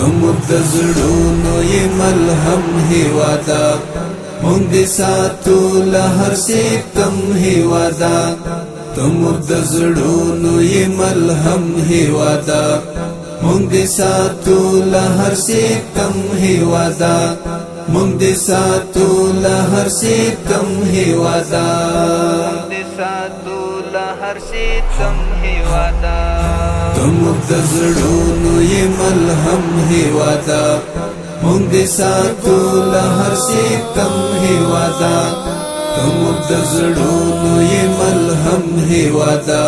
زموږ د زړونو یې ملهم هیوادا مونږ دې ساتو له هر ستم هیوادا زموږ د زړونو یې ملهم هیوادا مونږ دې ساتو له هر ستم هیوادا مونږ دې ساتو له هر ستم هیوادا زموږ د زړونو یې ملهم هیوادا مونږ دې ساتو له هر ستم هیوادا زموږ د زړونو یې ملهم هیوادا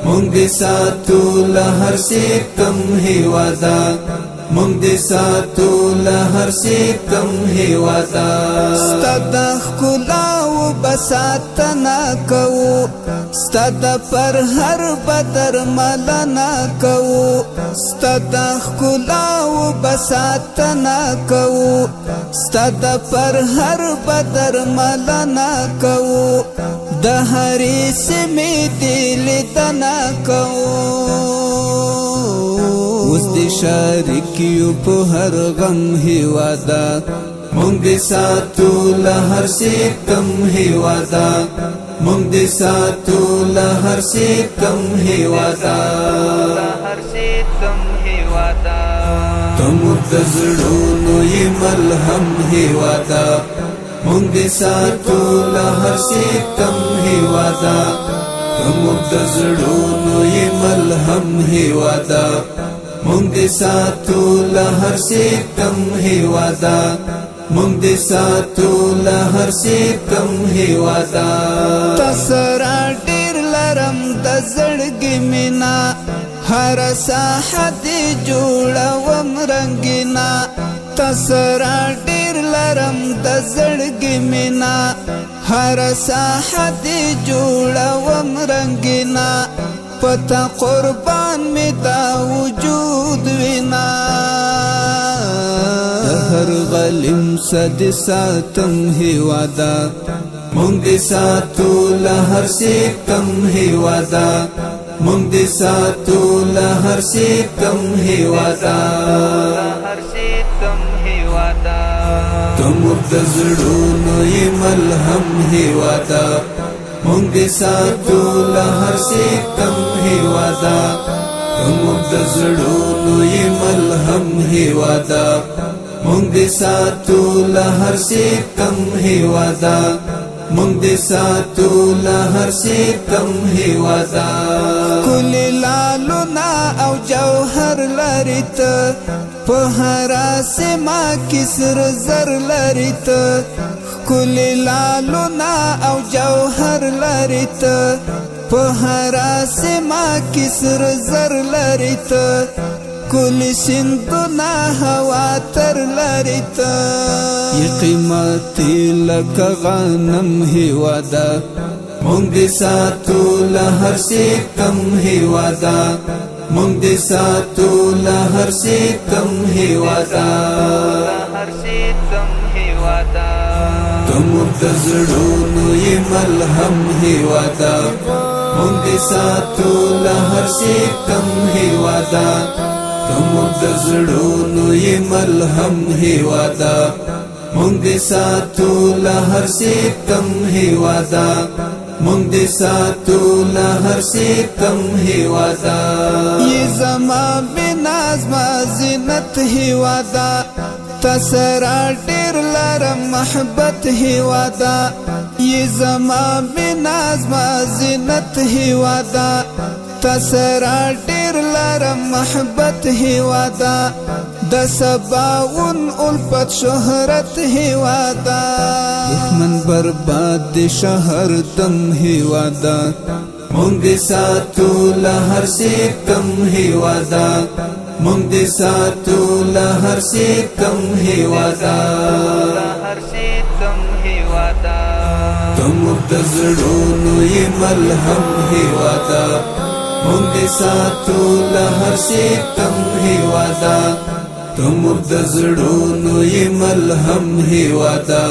مونږ دې ساتو له هر ستم هیوادا مونږ دې ساتو له هر ستم هیوادا ستاد ښکلا و بساتنا کوو ستاد پر هر بدر ملنا کوو ستاد ښکلا و بساتنا کوو ستاد پر هر بدر ملنا کوو د هرې سیمې دې لیدنه کوو اوس دې شریک یو په هر غم هیوادا مونږ دې ساتو له هر ستم هیوادا مونږ دې ساتو له هر ستم هیوادا زموږ د زړونو یې ملهم هیوادا مونږ دې ساتو له هر ستم هیوادا زموږ د زړونو یې ملهم هیوادا مونږ دې ساتو له هر ستم هیوادا مونږ دې ساتو له هر ستم هیوادا تسرا ډیر لرم د زړګي مینا هر ساحه دې جوړوم رنگینا تسرا ډیر لرم د زړګي مینا هر ساحه دې جوړوم رنگینا پتا قربان می دا وجود وینا هر غلیم صد ساتم هیوادا مونږ دې ساتو له هر ستم هیوادا مونږ دې ساتو له هر ستم هیوادا زموږ د زړونو یې ملهم هیوادا مونږ دې ساتو له هر ستم هیوادا زموږ د زړونو یې ملهم هیوادا مونږ دې ساتو له هر ستم هیوادا مونږ دې ساتو له هر ستم هیوادا کل لالونا او جوهر لري ته په هر سما کې سر زر لري ته کل لالونا او جوهر لري ته په هر سما کې سر زر لري ته کل سندنا هوا تر لري ته ی قیمتي لکه غنم هیوادا مونږ دې ساتو له هر ستم هیوادا مونږ دې ساتو له هر ستم هیوادا زموږ د زړونو یې ملهم هیوادا مونږ دې ساتو له هر ستم هیوادا زموږ د زړونو یې ملهم هیوادا مونږ دې ساتو له هر ستم هیوادا مونږ دې ساتو له هر ستم هیوادا ی زما بناز ما زینت هیوادا تسرا ډیر لرم محبت هیوادا ی زما بناز ما زینت هیوادا تسرا ډیر لرم محبت هیوادا د سباون الفت شهرت هیوادا دښمن برباد شهر دم هیوادا مونږ دې ساتو له هر ستم هیوادا مونږ دې ساتو له هر ستم هیوادا زموږ د زړونو یې ملهم هیوادا مونږ دې ساتو له هر ستم هیوادا زموږ د زړونو یې ملهم هیوادا